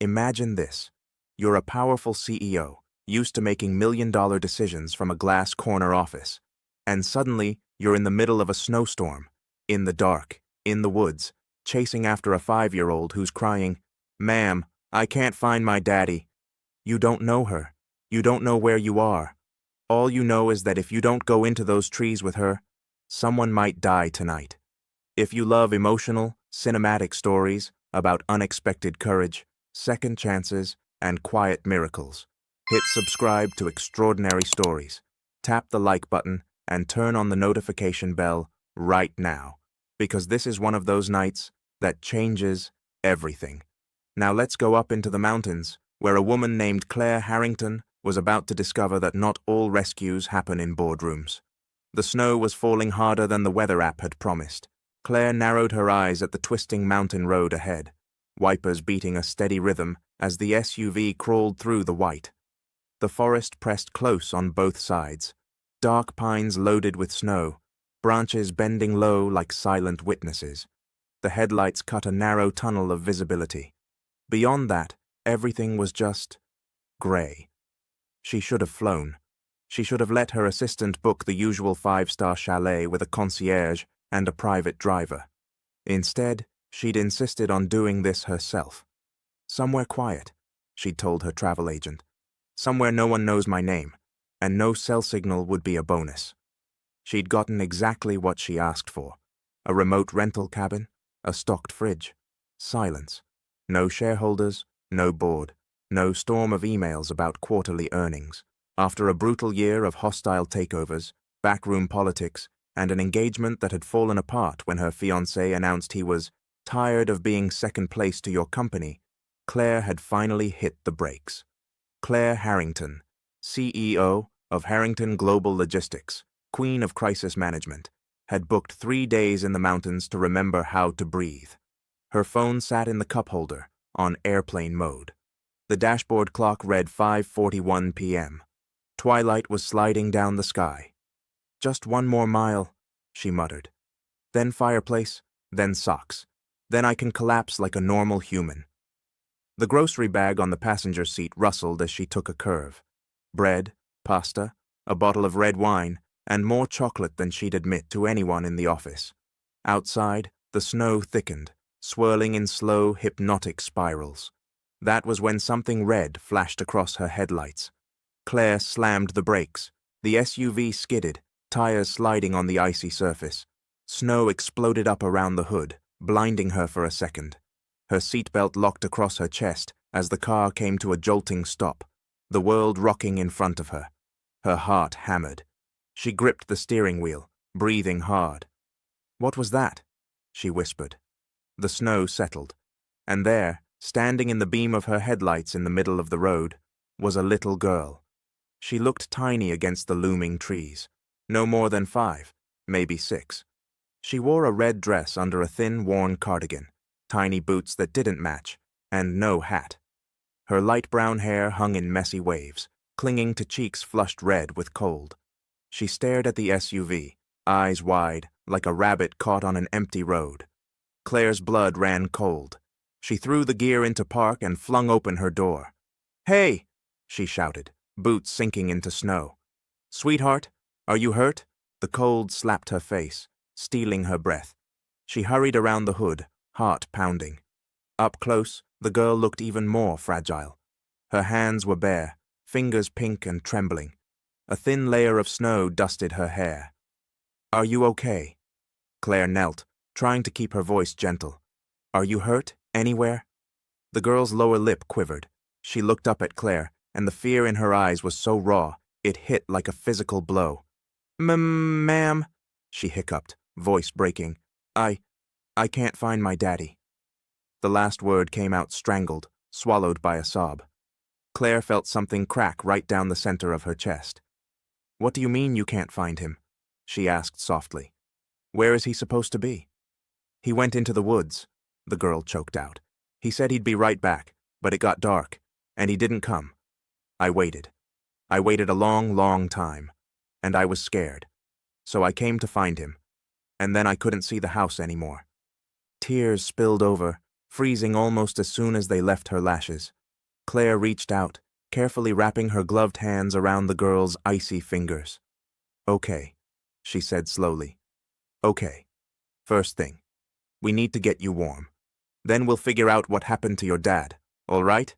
Imagine this. You're a powerful CEO, used to making million-dollar decisions from a glass corner office. And suddenly, you're in the middle of a snowstorm, in the dark, in the woods, chasing after a 5-year-old who's crying, "Ma'am, I can't find my daddy." You don't know her. You don't know where you are. All you know is that if you don't go into those trees with her, someone might die tonight. If you love emotional, cinematic stories about unexpected courage, second chances, and quiet miracles, hit subscribe to Extraordinary Stories. Tap the like button and turn on the notification bell right now, because this is one of those nights that changes everything. Now let's go up into the mountains, where a woman named Claire Harrington was about to discover that not all rescues happen in boardrooms. The snow was falling harder than the weather app had promised. Claire narrowed her eyes at the twisting mountain road ahead, wipers beating a steady rhythm as the SUV crawled through the white. The forest pressed close on both sides, dark pines loaded with snow, branches bending low like silent witnesses. The headlights cut a narrow tunnel of visibility. Beyond that, everything was just gray. She should have flown. She should have let her assistant book the usual 5-star chalet with a concierge and a private driver. Instead, she'd insisted on doing this herself. "Somewhere quiet," she'd told her travel agent. "Somewhere no one knows my name, and no cell signal would be a bonus." She'd gotten exactly what she asked for: a remote rental cabin, a stocked fridge, silence, no shareholders, no board, no storm of emails about quarterly earnings. After a brutal year of hostile takeovers, backroom politics, and an engagement that had fallen apart when her fiancé announced he was tired of being second place to your company, Claire had finally hit the brakes. Claire Harrington, CEO of Harrington Global Logistics, Queen of Crisis Management, had booked 3 days in the mountains to remember how to breathe. Her phone sat in the cup holder, on airplane mode. The dashboard clock read 5:41 p.m. Twilight was sliding down the sky. "Just 1 more mile," she muttered. "Then fireplace, then socks. Then I can collapse like a normal human." The grocery bag on the passenger seat rustled as she took a curve. Bread, pasta, a bottle of red wine, and more chocolate than she'd admit to anyone in the office. Outside, the snow thickened, swirling in slow, hypnotic spirals. That was when something red flashed across her headlights. Claire slammed the brakes. The SUV skidded, tires sliding on the icy surface. Snow exploded up around the hood, blinding her for a second. Her seatbelt locked across her chest as the car came to a jolting stop, the world rocking in front of her. Her heart hammered. She gripped the steering wheel, breathing hard. "What was that?" she whispered. The snow settled, and there, standing in the beam of her headlights in the middle of the road, was a little girl. She looked tiny against the looming trees, no more than 5, maybe 6. She wore a red dress under a thin, worn cardigan, tiny boots that didn't match, and no hat. Her light brown hair hung in messy waves, clinging to cheeks flushed red with cold. She stared at the SUV, eyes wide, like a rabbit caught on an empty road. Claire's blood ran cold. She threw the gear into park and flung open her door. "Hey!" she shouted, boots sinking into snow. "Sweetheart, are you hurt?" The cold slapped her face, stealing her breath. She hurried around the hood, heart pounding. Up close, the girl looked even more fragile. Her hands were bare, fingers pink and trembling. A thin layer of snow dusted her hair. "Are you okay?" Claire knelt, trying to keep her voice gentle. "Are you hurt, anywhere?" The girl's lower lip quivered. She looked up at Claire, and the fear in her eyes was so raw, it hit like a physical blow. Ma'am, she hiccuped, voice breaking. I can't find my daddy." The last word came out strangled, swallowed by a sob. Claire felt something crack right down the center of her chest. "What do you mean you can't find him?" she asked softly. "Where is he supposed to be?" "He went into the woods," the girl choked out. "He said he'd be right back, but it got dark, and he didn't come. I waited. I waited a long, long time, and I was scared. So I came to find him, and then I couldn't see the house anymore." Tears spilled over, freezing almost as soon as they left her lashes. Claire reached out, carefully wrapping her gloved hands around the girl's icy fingers. "Okay," she said slowly. "Okay. First thing, we need to get you warm. Then we'll figure out what happened to your dad, all right?"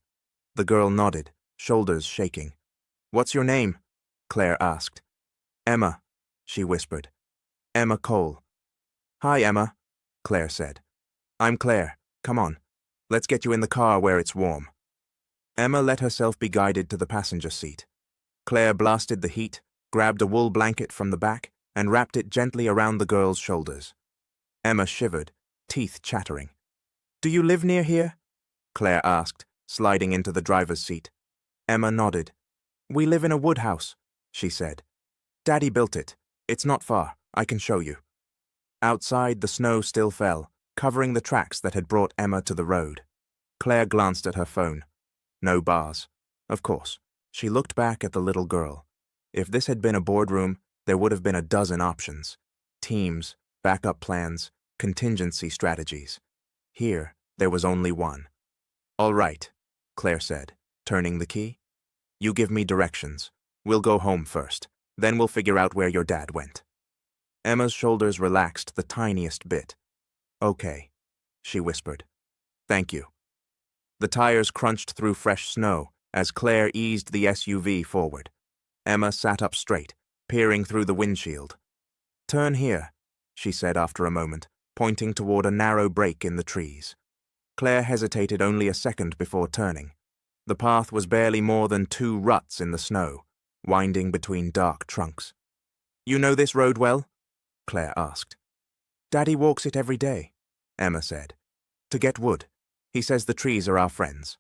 The girl nodded, shoulders shaking. "What's your name?" Claire asked. "Emma," she whispered. "Emma Cole." "Hi, Emma," Claire said. "I'm Claire. Come on. Let's get you in the car where it's warm." Emma let herself be guided to the passenger seat. Claire blasted the heat, grabbed a wool blanket from the back, and wrapped it gently around the girl's shoulders. Emma shivered, teeth chattering. "Do you live near here?" Claire asked, sliding into the driver's seat. Emma nodded. "We live in a wood house," she said. "Daddy built it. It's not far. I can show you." Outside, the snow still fell, covering the tracks that had brought Emma to the road. Claire glanced at her phone. No bars. Of course. She looked back at the little girl. If this had been a boardroom, there would have been a dozen options. Teams, backup plans, contingency strategies. Here, there was only one. "All right," Claire said, turning the key. "You give me directions. We'll go home first. Then we'll figure out where your dad went." Emma's shoulders relaxed the tiniest bit. "Okay," she whispered. "Thank you." The tires crunched through fresh snow as Claire eased the SUV forward. Emma sat up straight, peering through the windshield. "Turn here," she said after a moment, pointing toward a narrow break in the trees. Claire hesitated only a second before turning. The path was barely more than 2 ruts in the snow, winding between dark trunks. "You know this road well?" Claire asked. "Daddy walks it every day," Emma said. "To get wood. He says the trees are our friends."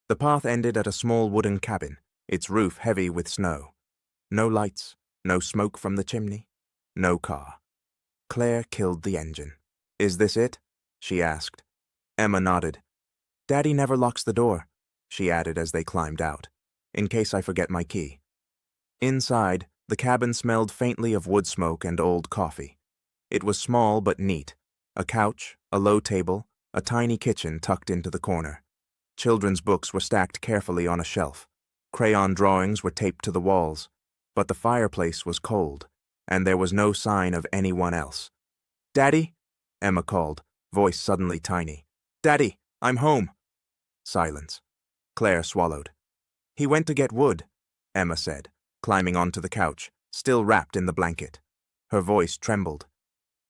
The path ended at a small wooden cabin, its roof heavy with snow. No lights, no smoke from the chimney, no car. Claire killed the engine. "Is this it?" she asked. Emma nodded. "Daddy never locks the door," she added as they climbed out, "in case I forget my key." Inside, the cabin smelled faintly of wood smoke and old coffee. It was small but neat. A couch, a low table, a tiny kitchen tucked into the corner. Children's books were stacked carefully on a shelf. Crayon drawings were taped to the walls. But the fireplace was cold, and there was no sign of anyone else. "Daddy?" Emma called, voice suddenly tiny. "Daddy, I'm home." Silence. Claire swallowed. "He went to get wood," Emma said, climbing onto the couch, still wrapped in the blanket. Her voice trembled.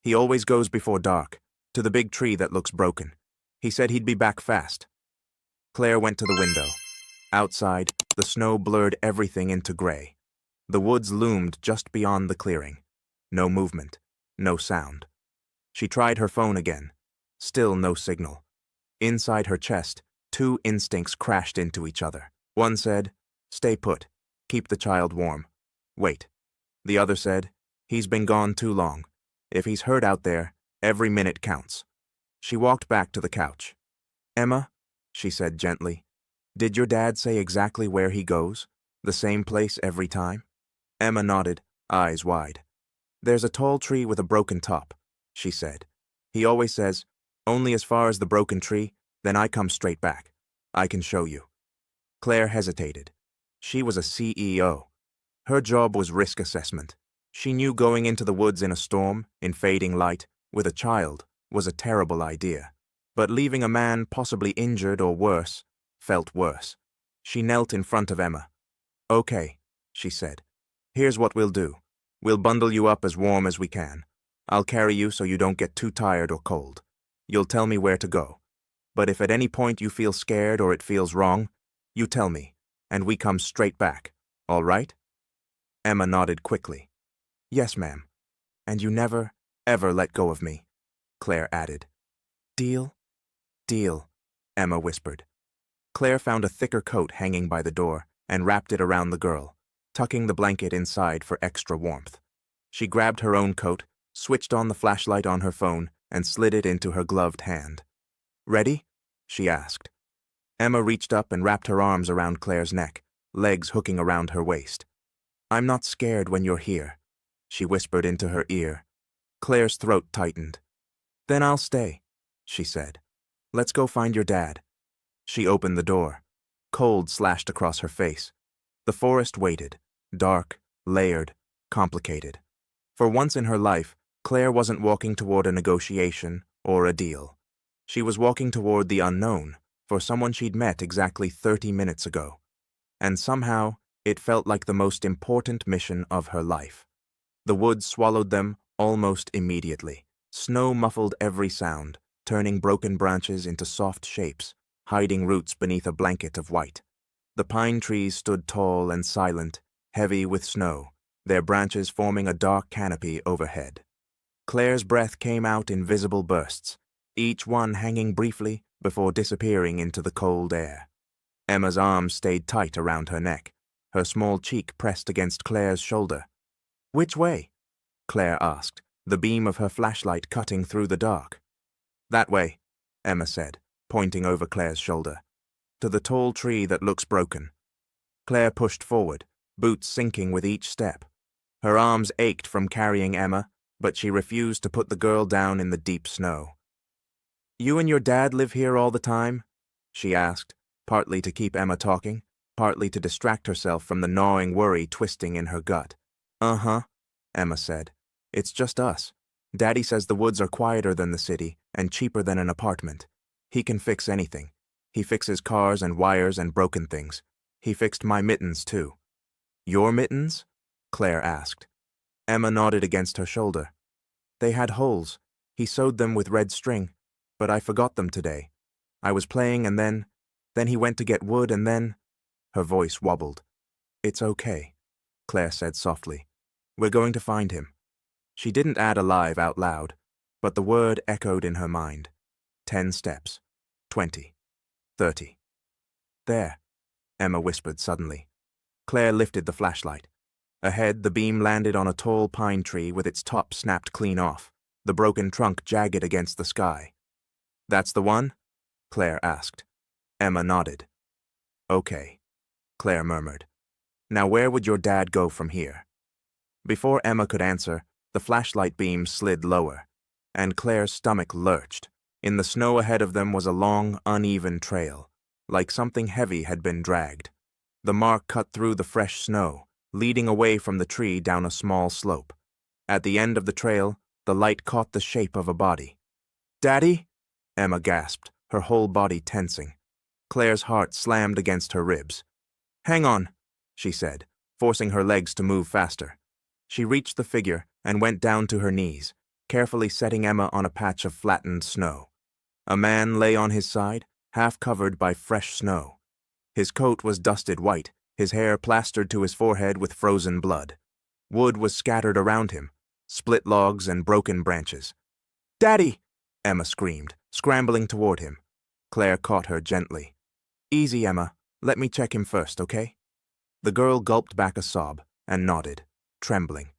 "He always goes before dark, to the big tree that looks broken. He said he'd be back fast." Claire went to the window. Outside, the snow blurred everything into gray. The woods loomed just beyond the clearing. No movement, no sound. She tried her phone again. Still no signal. Inside her chest, 2 instincts crashed into each other. One said, "Stay put. Keep the child warm. Wait." The other said, "He's been gone too long. If he's hurt out there, every minute counts." She walked back to the couch. "Emma," she said gently, "did your dad say exactly where he goes? The same place every time?" Emma nodded, eyes wide. "There's a tall tree with a broken top," she said. "He always says, 'Only as far as the broken tree, then I come straight back. I can show you.'" Claire hesitated. She was a CEO. Her job was risk assessment. She knew going into the woods in a storm, in fading light, with a child, was a terrible idea. But leaving a man possibly injured or worse felt worse. She knelt in front of Emma. "Okay," she said. "Here's what we'll do. We'll bundle you up as warm as we can. I'll carry you so you don't get too tired or cold. You'll tell me where to go. But if at any point you feel scared or it feels wrong, you tell me, and we come straight back. All right?" Emma nodded quickly. "Yes, ma'am. And you never, ever let go of me," Claire added. "Deal?" "Deal," Emma whispered. Claire found a thicker coat hanging by the door and wrapped it around the girl, tucking the blanket inside for extra warmth. She grabbed her own coat, switched on the flashlight on her phone, and slid it into her gloved hand. "Ready?" she asked. Emma reached up and wrapped her arms around Claire's neck, legs hooking around her waist. "I'm not scared when you're here," she whispered into her ear. Claire's throat tightened. "Then I'll stay," she said. Let's go find your dad. She opened the door. Cold slashed across her face. The forest waited, dark, layered, complicated. For once in her life, Claire wasn't walking toward a negotiation or a deal. She was walking toward the unknown for someone she'd met exactly 30 minutes ago. And somehow, it felt like the most important mission of her life. The woods swallowed them almost immediately. Snow muffled every sound, turning broken branches into soft shapes, hiding roots beneath a blanket of white. The pine trees stood tall and silent, heavy with snow, their branches forming a dark canopy overhead. Claire's breath came out in visible bursts, each one hanging briefly before disappearing into the cold air. Emma's arms stayed tight around her neck, her small cheek pressed against Claire's shoulder. "Which way?" Claire asked, the beam of her flashlight cutting through the dark. "That way," Emma said, pointing over Claire's shoulder. "To the tall tree that looks broken." Claire pushed forward, boots sinking with each step. Her arms ached from carrying Emma, but she refused to put the girl down in the deep snow. "You and your dad live here all the time?" she asked, partly to keep Emma talking, partly to distract herself from the gnawing worry twisting in her gut. "Uh-huh," Emma said. "It's just us. Daddy says the woods are quieter than the city and cheaper than an apartment. He can fix anything. He fixes cars and wires and broken things. He fixed my mittens, too." "Your mittens?" Claire asked. Emma nodded against her shoulder. "They had holes. He sewed them with red string, but I forgot them today. I was playing and then he went to get wood and then—" Her voice wobbled. "It's okay," Claire said softly. "We're going to find him." She didn't add alive out loud, but the word echoed in her mind. 10 steps. 20. 30. "There," Emma whispered suddenly. Claire lifted the flashlight. Ahead, the beam landed on a tall pine tree with its top snapped clean off, the broken trunk jagged against the sky. "That's the one?" Claire asked. Emma nodded. "Okay," Claire murmured. "Now where would your dad go from here?" Before Emma could answer, the flashlight beam slid lower, and Claire's stomach lurched. In the snow ahead of them was a long, uneven trail, like something heavy had been dragged. The mark cut through the fresh snow, leading away from the tree down a small slope. At the end of the trail, the light caught the shape of a body. "Daddy?" Emma gasped, her whole body tensing. Claire's heart slammed against her ribs. "Hang on," she said, forcing her legs to move faster. She reached the figure and went down to her knees, carefully setting Emma on a patch of flattened snow. A man lay on his side, half covered by fresh snow. His coat was dusted white, his hair plastered to his forehead with frozen blood. Wood was scattered around him, split logs and broken branches. "Daddy!" Emma screamed, scrambling toward him. Claire caught her gently. "Easy, Emma. Let me check him first, okay?" The girl gulped back a sob and nodded, trembling.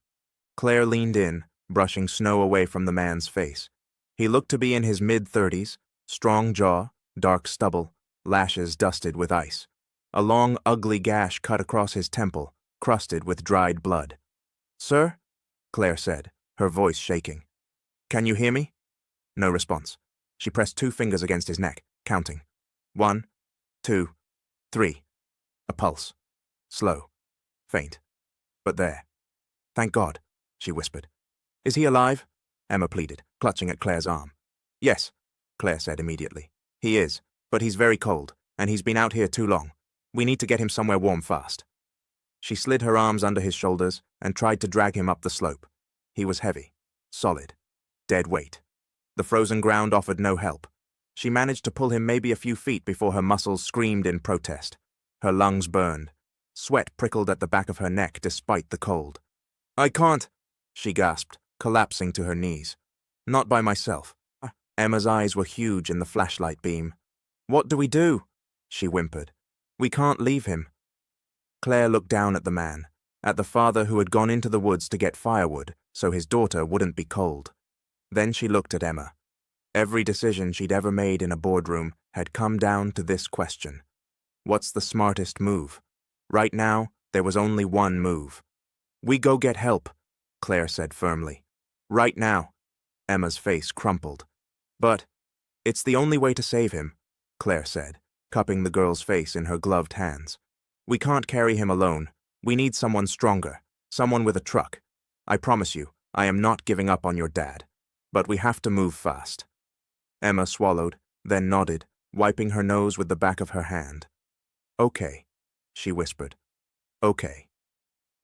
Claire leaned in, brushing snow away from the man's face. He looked to be in his mid-30s, strong jaw, dark stubble, lashes dusted with ice. A long, ugly gash cut across his temple, crusted with dried blood. "Sir?" Claire said, her voice shaking. "Can you hear me?" No response. She pressed 2 fingers against his neck, counting. 1, 2, 3. A pulse. Slow. Faint. But there. "Thank God," she whispered. "Is he alive?" Emma pleaded, clutching at Claire's arm. "Yes," Claire said immediately. "He is, but he's very cold, and he's been out here too long. We need to get him somewhere warm fast." She slid her arms under his shoulders and tried to drag him up the slope. He was heavy, solid, dead weight. The frozen ground offered no help. She managed to pull him maybe a few feet before her muscles screamed in protest. Her lungs burned. Sweat prickled at the back of her neck despite the cold. "I can't," she gasped, collapsing to her knees. "Not by myself." Emma's eyes were huge in the flashlight beam. "What do we do?" she whimpered. "We can't leave him." Claire looked down at the man, at the father who had gone into the woods to get firewood so his daughter wouldn't be cold. Then she looked at Emma. Every decision she'd ever made in a boardroom had come down to this question. What's the smartest move? Right now, there was only one move. "We go get help," Claire said firmly. "Right now." Emma's face crumpled. "But," It's the only way to save him, Claire said, cupping the girl's face in her gloved hands. We can't carry him alone. We need someone stronger, someone with a truck. I promise you, I am not giving up on your dad. But we have to move fast. Emma swallowed, then nodded, wiping her nose with the back of her hand. Okay, she whispered. Okay.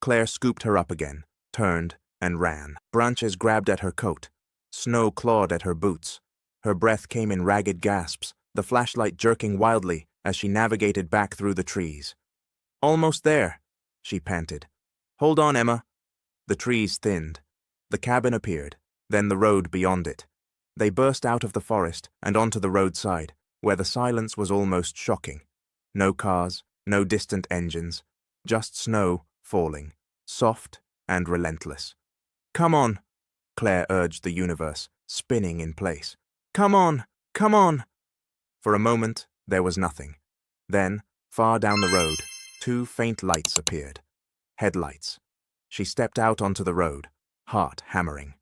Claire scooped her up again, turned, and ran. Branches grabbed at her coat. Snow clawed at her boots. Her breath came in ragged gasps, the flashlight jerking wildly as she navigated back through the trees. Almost there, she panted. Hold on, Emma. The trees thinned. The cabin appeared, then the road beyond it. They burst out of the forest and onto the roadside, where the silence was almost shocking. No cars, no distant engines, just snow falling, soft and relentless. Come on, Claire urged the universe, spinning in place. Come on, come on. For a moment, there was nothing. Then, far down the road, two faint lights appeared. Headlights. She stepped out onto the road, heart hammering.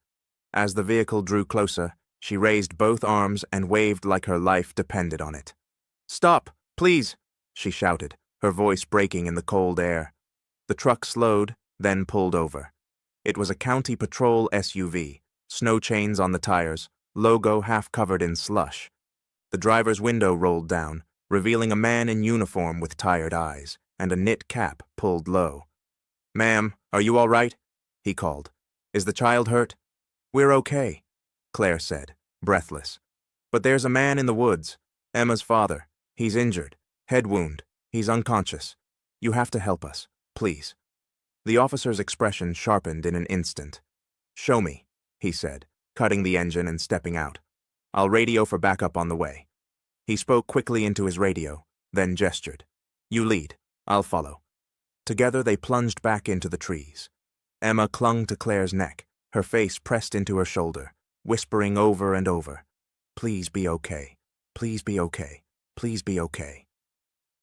As the vehicle drew closer, she raised both arms and waved like her life depended on it. Stop, please, she shouted, her voice breaking in the cold air. The truck slowed, then pulled over. It was a county patrol SUV, snow chains on the tires, logo half covered in slush. The driver's window rolled down, revealing a man in uniform with tired eyes and a knit cap pulled low. Ma'am, are you all right? He called. Is the child hurt? We're okay, Claire said, breathless. But there's a man in the woods, Emma's father. He's injured, head wound. He's unconscious. You have to help us, please. The officer's expression sharpened in an instant. Show me, he said, cutting the engine and stepping out. I'll radio for backup on the way. He spoke quickly into his radio, then gestured. You lead. I'll follow. Together they plunged back into the trees. Emma clung to Claire's neck, her face pressed into her shoulder, whispering over and over, Please be okay. Please be okay. Please be okay.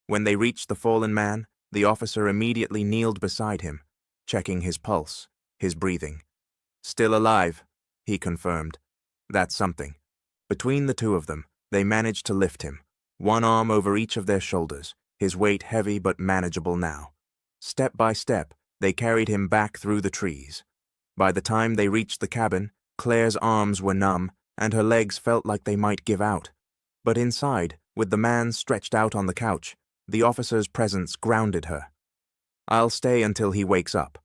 When they reached the fallen man, the officer immediately kneeled beside him, checking his pulse, his breathing. Still alive, he confirmed. That's something. Between the two of them, they managed to lift him, one arm over each of their shoulders, his weight heavy but manageable now. Step by step, they carried him back through the trees. By the time they reached the cabin, Claire's arms were numb, and her legs felt like they might give out. But inside, with the man stretched out on the couch, the officer's presence grounded her. I'll stay until he wakes up,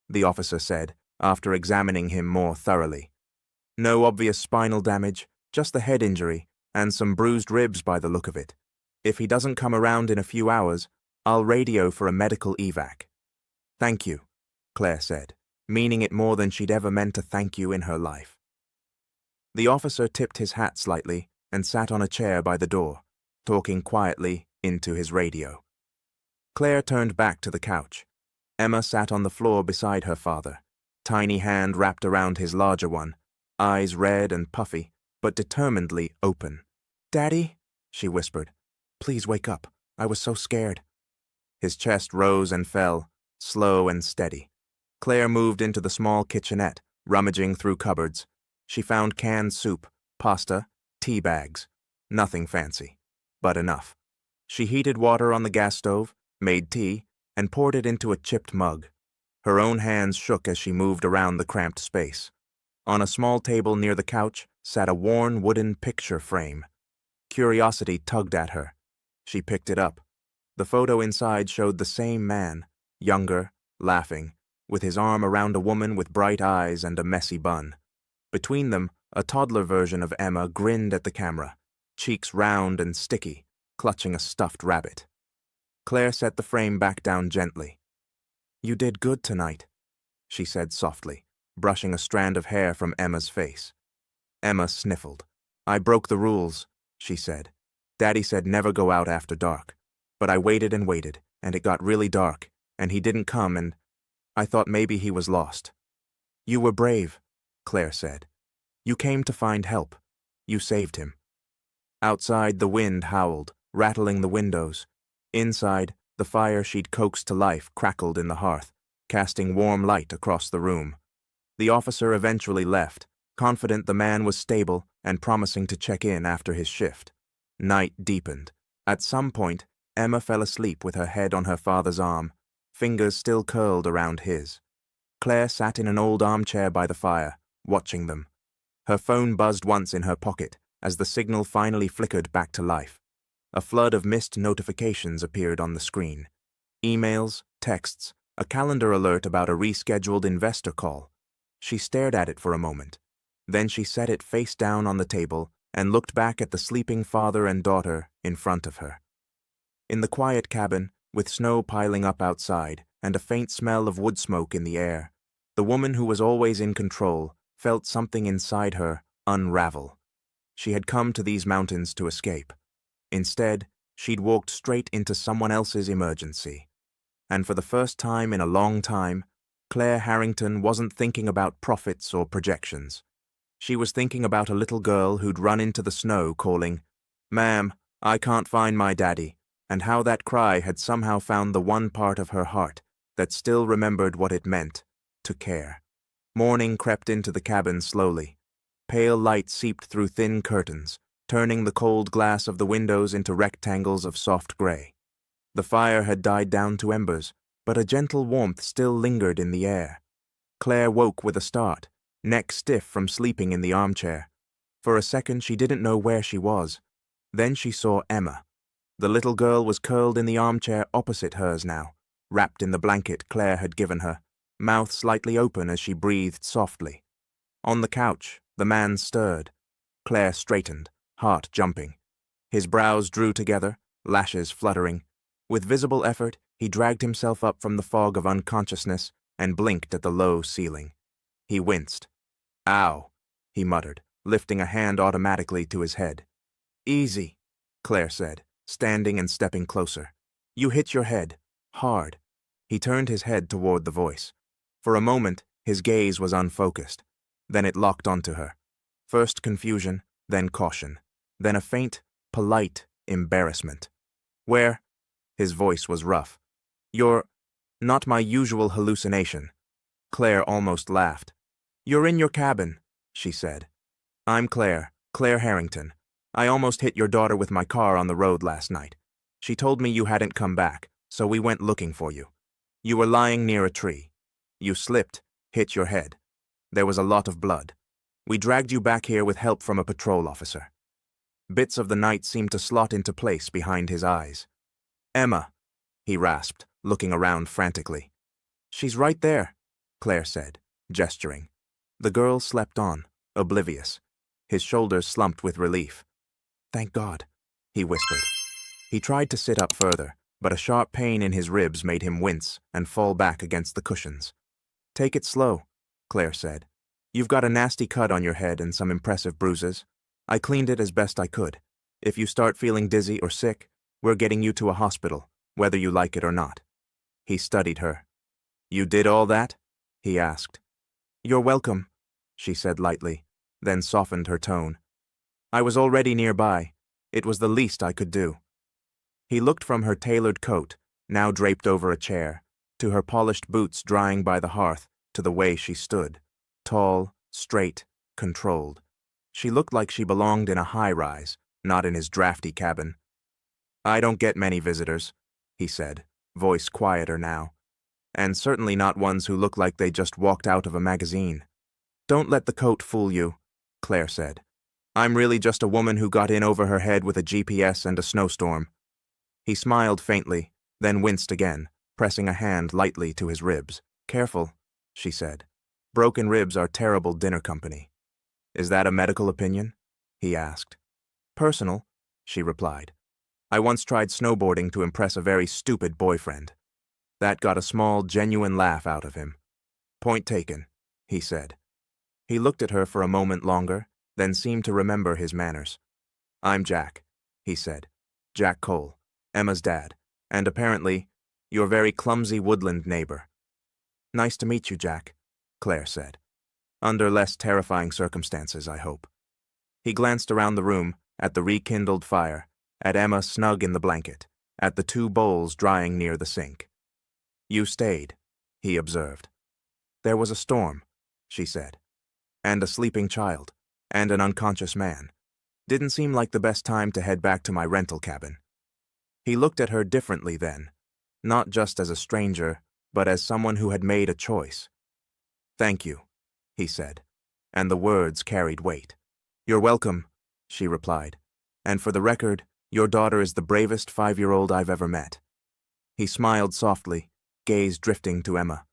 the officer said, after examining him more thoroughly. No obvious spinal damage, just the head injury, and some bruised ribs by the look of it. If he doesn't come around in a few hours, I'll radio for a medical evac. Thank you, Claire said, meaning it more than she'd ever meant to thank you in her life. The officer tipped his hat slightly and sat on a chair by the door, talking quietly into his radio. Claire turned back to the couch. Emma sat on the floor beside her father, tiny hand wrapped around his larger one, eyes red and puffy, but determinedly open. Daddy, she whispered, please wake up. I was so scared. His chest rose and fell, slow and steady. Claire moved into the small kitchenette, rummaging through cupboards. She found canned soup, pasta, tea bags. Nothing fancy, but enough. She heated water on the gas stove, made tea, and poured it into a chipped mug. Her own hands shook as she moved around the cramped space. On a small table near the couch sat a worn wooden picture frame. Curiosity tugged at her. She picked it up. The photo inside showed the same man, younger, laughing, with his arm around a woman with bright eyes and a messy bun. Between them, a toddler version of Emma grinned at the camera, cheeks round and sticky, clutching a stuffed rabbit. Claire set the frame back down gently. You did good tonight, she said softly, brushing a strand of hair from Emma's face. Emma sniffled. I broke the rules, she said. Daddy said never go out after dark. But I waited and waited, and it got really dark, and he didn't come, and I thought maybe he was lost. You were brave, Claire said. You came to find help. You saved him. Outside, the wind howled, rattling the windows. Inside, the fire she'd coaxed to life crackled in the hearth, casting warm light across the room. The officer eventually left, confident the man was stable and promising to check in after his shift. Night deepened. At some point, Emma fell asleep with her head on her father's arm, fingers still curled around his. Claire sat in an old armchair by the fire, watching them. Her phone buzzed once in her pocket as the signal finally flickered back to life. A flood of missed notifications appeared on the screen. Emails, texts, a calendar alert about a rescheduled investor call. She stared at it for a moment. Then she set it face down on the table and looked back at the sleeping father and daughter in front of her. In the quiet cabin, with snow piling up outside and a faint smell of wood smoke in the air, the woman who was always in control felt something inside her unravel. She had come to these mountains to escape. Instead, she'd walked straight into someone else's emergency. And for the first time in a long time, Claire Harrington wasn't thinking about profits or projections. She was thinking about a little girl who'd run into the snow calling, "Ma'am, I can't find my daddy," and how that cry had somehow found the one part of her heart that still remembered what it meant to care. Morning crept into the cabin slowly. Pale light seeped through thin curtains, turning the cold glass of the windows into rectangles of soft gray. The fire had died down to embers, but a gentle warmth still lingered in the air. Claire woke with a start, neck stiff from sleeping in the armchair. For a second she didn't know where she was. Then she saw Emma. The little girl was curled in the armchair opposite hers now, wrapped in the blanket Claire had given her, mouth slightly open as she breathed softly. On the couch, the man stirred. Claire straightened, heart jumping. His brows drew together, lashes fluttering. With visible effort, he dragged himself up from the fog of unconsciousness and blinked at the low ceiling. He winced. "Ow," he muttered, lifting a hand automatically to his head. "Easy," Claire said, standing and stepping closer. "You hit your head. Hard." He turned his head toward the voice. For a moment, his gaze was unfocused. Then it locked onto her. First confusion, then caution. Then a faint, polite embarrassment. "Where?" His voice was rough. "You're not my usual hallucination." Claire almost laughed. "You're in your cabin," she said. "I'm Claire Harrington. I almost hit your daughter with my car on the road last night. She told me you hadn't come back, so we went looking for you. You were lying near a tree. You slipped, hit your head. There was a lot of blood. We dragged you back here with help from a patrol officer." Bits of the night seemed to slot into place behind his eyes. "Emma," he rasped, looking around frantically. "She's right there," Claire said, gesturing. The girl slept on, oblivious. His shoulders slumped with relief. "Thank God," he whispered. He tried to sit up further, but a sharp pain in his ribs made him wince and fall back against the cushions. "Take it slow," Claire said. "You've got a nasty cut on your head and some impressive bruises. I cleaned it as best I could. If you start feeling dizzy or sick, we're getting you to a hospital, whether you like it or not." He studied her. "You did all that?" he asked. "You're welcome," she said lightly, then softened her tone. "I was already nearby. It was the least I could do." He looked from her tailored coat, now draped over a chair, to her polished boots drying by the hearth, to the way she stood, tall, straight, controlled. She looked like she belonged in a high-rise, not in his drafty cabin. "I don't get many visitors," he said, voice quieter now, "and certainly not ones who look like they just walked out of a magazine." "Don't let the coat fool you," Claire said. "I'm really just a woman who got in over her head with a GPS and a snowstorm." He smiled faintly, then winced again, pressing a hand lightly to his ribs. "Careful," she said. "Broken ribs are terrible dinner company." "Is that a medical opinion?" he asked. "Personal," she replied. "I once tried snowboarding to impress a very stupid boyfriend. That got a small, genuine laugh out of him." "Point taken," he said. He looked at her for a moment longer, then seemed to remember his manners. "I'm Jack," he said. "Jack Cole, Emma's dad, and apparently, your very clumsy woodland neighbor." "Nice to meet you, Jack," Claire said. "Under less terrifying circumstances, I hope." He glanced around the room, at the rekindled fire, at Emma snug in the blanket, at the 2 bowls drying near the sink. "You stayed," he observed. "There was a storm," she said. and a sleeping child, and an unconscious man. Didn't seem like the best time to head back to my rental cabin. He looked at her differently then, not just as a stranger, but as someone who had made a choice. "Thank you," he said, and the words carried weight. "You're welcome," she replied, "and for the record, your daughter is the bravest 5-year-old I've ever met." He smiled softly, gaze drifting to Emma.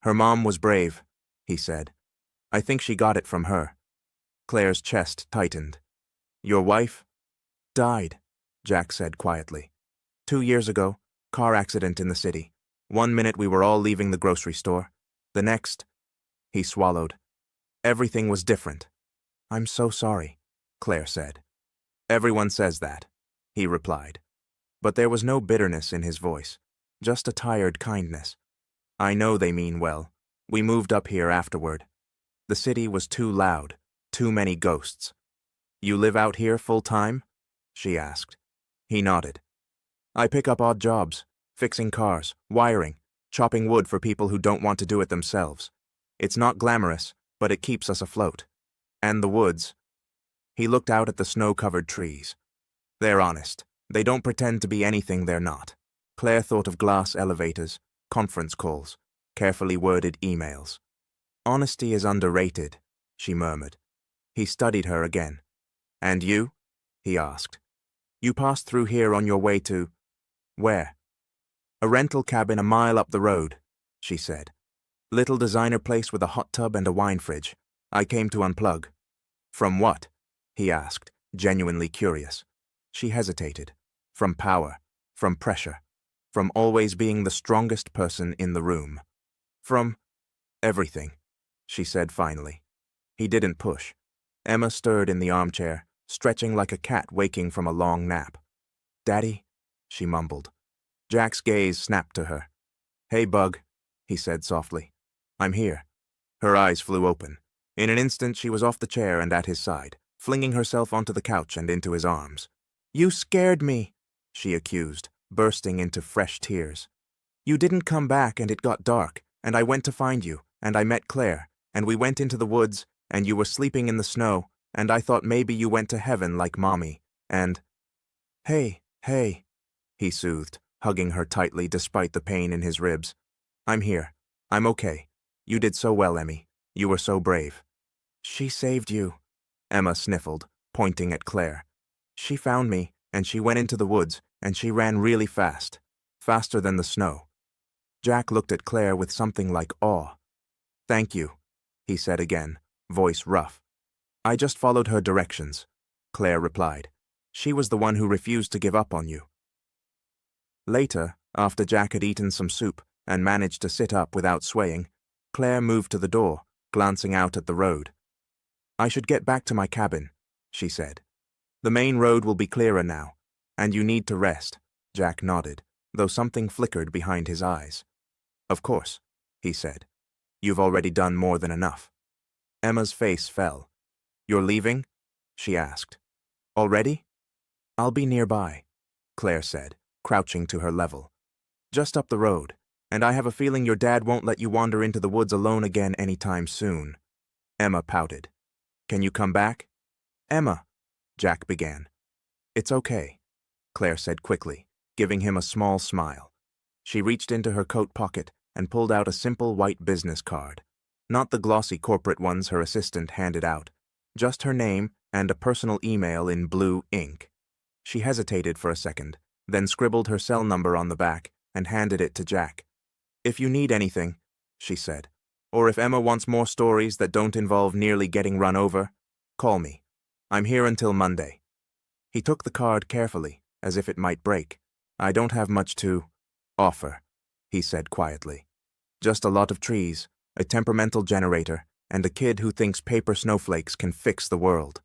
"Her mom was brave," he said. "I think she got it from her." Claire's chest tightened. "Your wife?" "Died," Jack said quietly. 2 years ago, car accident in the city. 1 minute we were all leaving the grocery store. The next..." He swallowed. "Everything was different." "I'm so sorry," Claire said. "Everyone says that," he replied. But there was no bitterness in his voice, just a tired kindness. "I know they mean well. We moved up here afterward. The city was too loud, too many ghosts." "You live out here full-time?" she asked. He nodded. "I pick up odd jobs, fixing cars, wiring, chopping wood for people who don't want to do it themselves. It's not glamorous, but it keeps us afloat. And the woods..." He looked out at the snow-covered trees. "They're honest. They don't pretend to be anything they're not." Claire thought of glass elevators, conference calls, carefully worded emails. "Honesty is underrated," she murmured. He studied her again. "And you?" he asked. "You passed through here on your way to..." "Where?" "A rental cabin a mile up the road," she said. "Little designer place with a hot tub and a wine fridge. I came to unplug." "From what?" he asked, genuinely curious. She hesitated. "From power, from pressure, from always being the strongest person in the room. From everything," she said finally. He didn't push. Emma stirred in the armchair, stretching like a cat waking from a long nap. "Daddy?" she mumbled. Jack's gaze snapped to her. "Hey, Bug," he said softly. "I'm here." Her eyes flew open. In an instant she was off the chair and at his side, flinging herself onto the couch and into his arms. "You scared me," she accused, bursting into fresh tears. "You didn't come back and it got dark, and I went to find you, and I met Claire, and we went into the woods, and you were sleeping in the snow, and I thought maybe you went to heaven like Mommy, and..." "Hey, hey," he soothed, hugging her tightly despite the pain in his ribs. "I'm here. I'm okay. You did so well, Emmy. You were so brave." "She saved you," Emma sniffled, pointing at Claire. "She found me, and she went into the woods, and she ran really fast. Faster than the snow." Jack looked at Claire with something like awe. "Thank you," he said again, voice rough. "I just followed her directions," Claire replied. "She was the one who refused to give up on you." Later, after Jack had eaten some soup and managed to sit up without swaying, Claire moved to the door, glancing out at the road. "I should get back to my cabin," she said. "The main road will be clearer now, and you need to rest." Jack nodded, though something flickered behind his eyes. "Of course," he said. "You've already done more than enough." Emma's face fell. "You're leaving?" she asked. "Already?" "I'll be nearby," Claire said, crouching to her level. "Just up the road, and I have a feeling your dad won't let you wander into the woods alone again anytime soon." Emma pouted. "Can you come back?" "Emma," Jack began. "It's okay," Claire said quickly, giving him a small smile. She reached into her coat pocket and pulled out a simple white business card. Not the glossy corporate ones her assistant handed out, just her name and a personal email in blue ink. She hesitated for a second, then scribbled her cell number on the back and handed it to Jack. "If you need anything," she said, "or if Emma wants more stories that don't involve nearly getting run over, call me. I'm here until Monday." He took the card carefully, as if it might break. "I don't have much to offer," he said quietly. "Just a lot of trees, a temperamental generator, and a kid who thinks paper snowflakes can fix the world."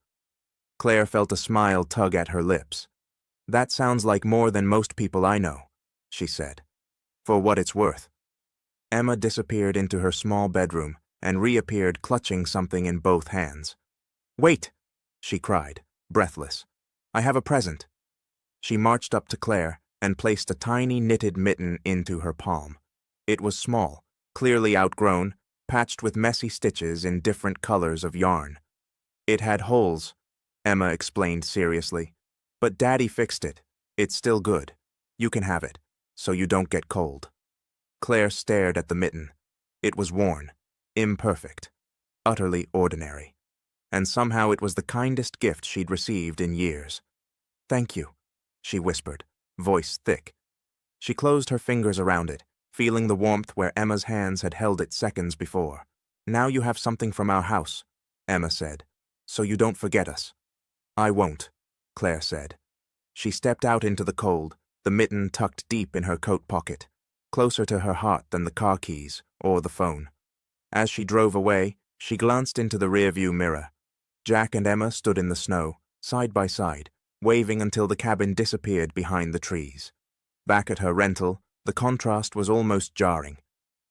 Claire felt a smile tug at her lips. "That sounds like more than most people I know," she said. "For what it's worth." Emma disappeared into her small bedroom and reappeared clutching something in both hands. "Wait!" she cried, breathless. "I have a present." She marched up to Claire and placed a tiny knitted mitten into her palm. It was small, clearly outgrown, patched with messy stitches in different colors of yarn. It had holes, Emma explained seriously. But Daddy fixed it. It's still good. You can have it, so you don't get cold. Claire stared at the mitten. It was worn, imperfect, utterly ordinary. And somehow it was the kindest gift she'd received in years. "Thank you," she whispered, voice thick. She closed her fingers around it, feeling the warmth where Emma's hands had held it seconds before. "Now you have something from our house," Emma said, "so you don't forget us." "I won't," Claire said. She stepped out into the cold, the mitten tucked deep in her coat pocket, closer to her heart than the car keys or the phone. As she drove away, she glanced into the rearview mirror. Jack and Emma stood in the snow, side by side, waving until the cabin disappeared behind the trees. Back at her rental, the contrast was almost jarring.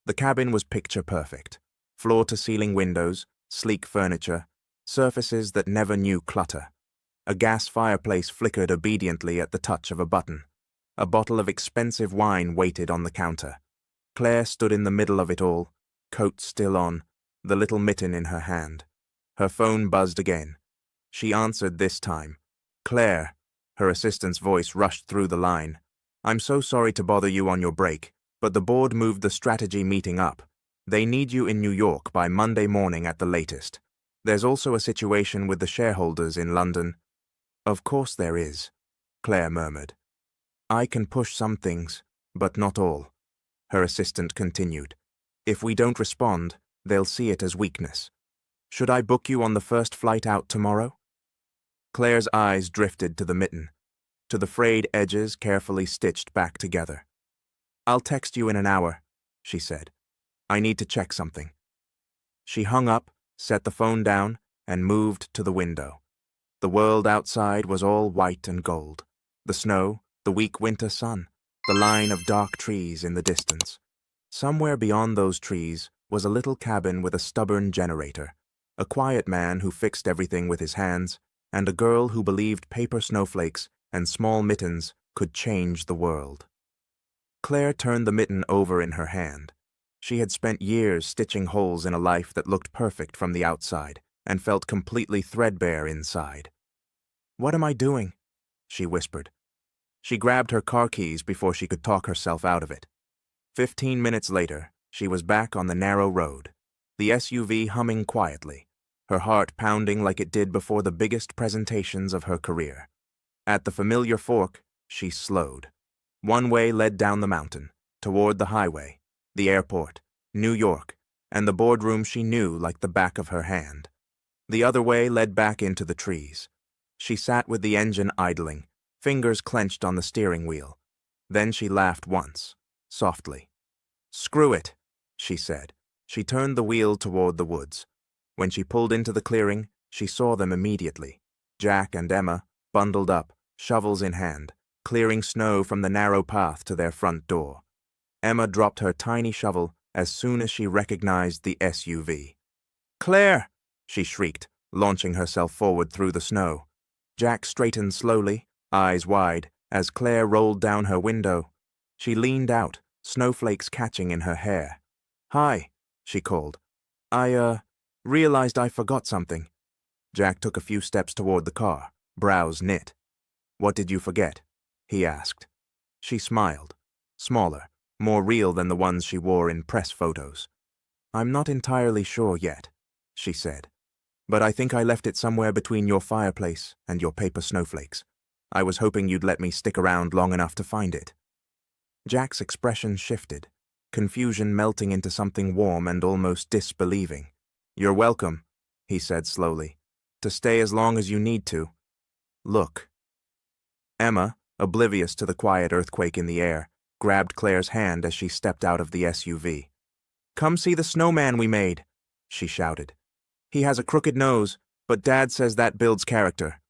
The cabin was picture perfect. Floor-to-ceiling windows, sleek furniture, surfaces that never knew clutter. A gas fireplace flickered obediently at the touch of a button. A bottle of expensive wine waited on the counter. Claire stood in the middle of it all, coat still on, the little mitten in her hand. Her phone buzzed again. She answered this time. "Claire," her assistant's voice rushed through the line. "I'm so sorry to bother you on your break, but the board moved the strategy meeting up. They need you in New York by Monday morning at the latest. There's also a situation with the shareholders in London." "Of course there is," Claire murmured. "I can push some things, but not all," her assistant continued. "If we don't respond, they'll see it as weakness. Should I book you on the first flight out tomorrow?" Claire's eyes drifted to the mitten, to the frayed edges carefully stitched back together. "I'll text you in an hour," she said. "I need to check something." She hung up, set the phone down, and moved to the window. The world outside was all white and gold. The snow, the weak winter sun, the line of dark trees in the distance. Somewhere beyond those trees was a little cabin with a stubborn generator, a quiet man who fixed everything with his hands, and a girl who believed paper snowflakes and small mittens could change the world. Claire turned the mitten over in her hand. She had spent years stitching holes in a life that looked perfect from the outside and felt completely threadbare inside. "What am I doing?" she whispered. She grabbed her car keys before she could talk herself out of it. 15 minutes later, she was back on the narrow road, the SUV humming quietly, her heart pounding like it did before the biggest presentations of her career. At the familiar fork, she slowed. One way led down the mountain, toward the highway, the airport, New York, and the boardroom she knew like the back of her hand. The other way led back into the trees. She sat with the engine idling, fingers clenched on the steering wheel. Then she laughed once, softly. "Screw it," she said. She turned the wheel toward the woods. When she pulled into the clearing, she saw them immediately. Jack and Emma, bundled up, shovels in hand, clearing snow from the narrow path to their front door. Emma dropped her tiny shovel as soon as she recognized the SUV. "Claire!" she shrieked, launching herself forward through the snow. Jack straightened slowly, eyes wide, as Claire rolled down her window. She leaned out, snowflakes catching in her hair. "Hi," she called. I realized I forgot something." Jack took a few steps toward the car, brows knit. "What did you forget?" he asked. She smiled, smaller, more real than the ones she wore in press photos. "I'm not entirely sure yet," she said. "But I think I left it somewhere between your fireplace and your paper snowflakes. I was hoping you'd let me stick around long enough to find it." Jack's expression shifted, confusion melting into something warm and almost disbelieving. "You're welcome," he said slowly, "to stay as long as you need to. Look." Emma, oblivious to the quiet earthquake in the air, grabbed Claire's hand as she stepped out of the SUV. "Come see the snowman we made," she shouted. "He has a crooked nose, but Dad says that builds character."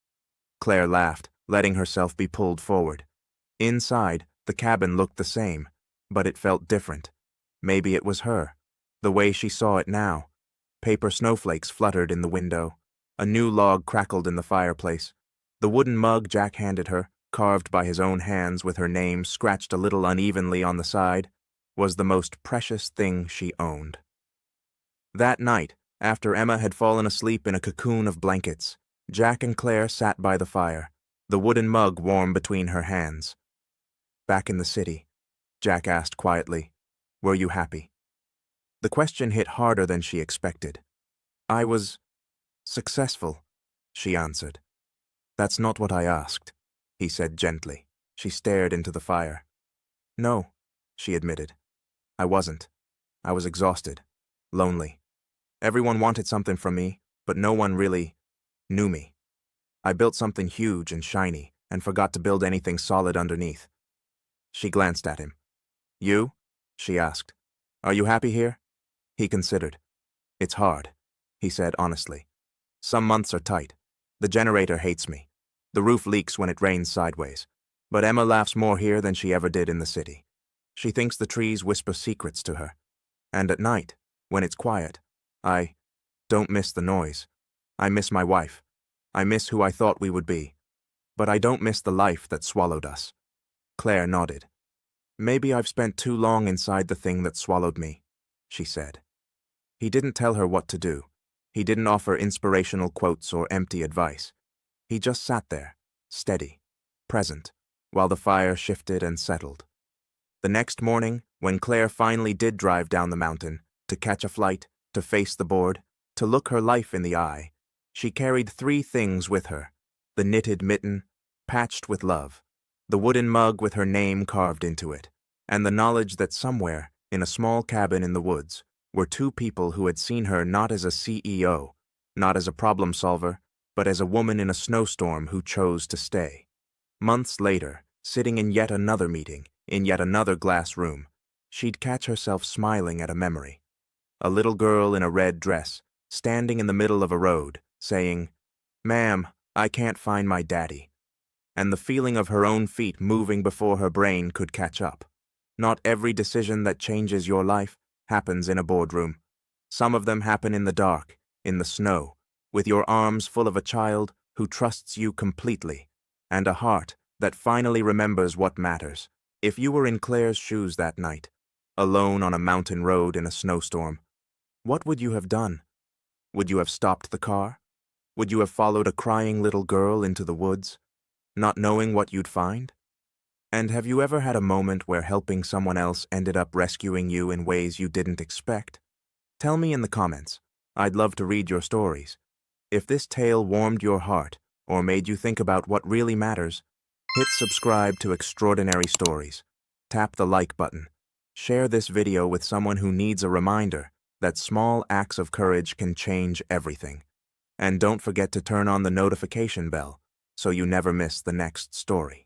Claire laughed, letting herself be pulled forward. Inside, the cabin looked the same, but it felt different. Maybe it was her, the way she saw it now. Paper snowflakes fluttered in the window. A new log crackled in the fireplace. The wooden mug Jack handed her, carved by his own hands with her name scratched a little unevenly on the side, was the most precious thing she owned. That night, after Emma had fallen asleep in a cocoon of blankets, Jack and Claire sat by the fire, the wooden mug warm between her hands. "Back in the city," Jack asked quietly, "were you happy?" The question hit harder than she expected. "I was successful," she answered. "That's not what I asked," he said gently. She stared into the fire. "No," she admitted. "I wasn't. I was exhausted, lonely. Everyone wanted something from me, but no one really knew me. I built something huge and shiny and forgot to build anything solid underneath." She glanced at him. "You?" she asked. "Are you happy here?" He considered. "It's hard," he said honestly. "Some months are tight. The generator hates me. The roof leaks when it rains sideways. But Emma laughs more here than she ever did in the city. She thinks the trees whisper secrets to her. And at night, when it's quiet, I don't miss the noise. I miss my wife. I miss who I thought we would be. But I don't miss the life that swallowed us." Claire nodded. "Maybe I've spent too long inside the thing that swallowed me," she said. He didn't tell her what to do. He didn't offer inspirational quotes or empty advice. He just sat there, steady, present, while the fire shifted and settled. The next morning, when Claire finally did drive down the mountain, to catch a flight, to face the board, to look her life in the eye, she carried 3 things with her: the knitted mitten, patched with love, the wooden mug with her name carved into it, and the knowledge that somewhere, in a small cabin in the woods, were 2 people who had seen her not as a CEO, not as a problem solver, but as a woman in a snowstorm who chose to stay. Months later, sitting in yet another meeting, in yet another glass room, she'd catch herself smiling at a memory. A little girl in a red dress, standing in the middle of a road, saying, "Ma'am, I can't find my daddy." And the feeling of her own feet moving before her brain could catch up. Not every decision that changes your life happens in a boardroom. Some of them happen in the dark, in the snow, with your arms full of a child who trusts you completely, and a heart that finally remembers what matters. If you were in Claire's shoes that night, alone on a mountain road in a snowstorm, what would you have done? Would you have stopped the car? Would you have followed a crying little girl into the woods, not knowing what you'd find? And have you ever had a moment where helping someone else ended up rescuing you in ways you didn't expect? Tell me in the comments. I'd love to read your stories. If this tale warmed your heart or made you think about what really matters, hit subscribe to Extraordinary Stories. Tap the like button. Share this video with someone who needs a reminder that small acts of courage can change everything. And don't forget to turn on the notification bell so you never miss the next story.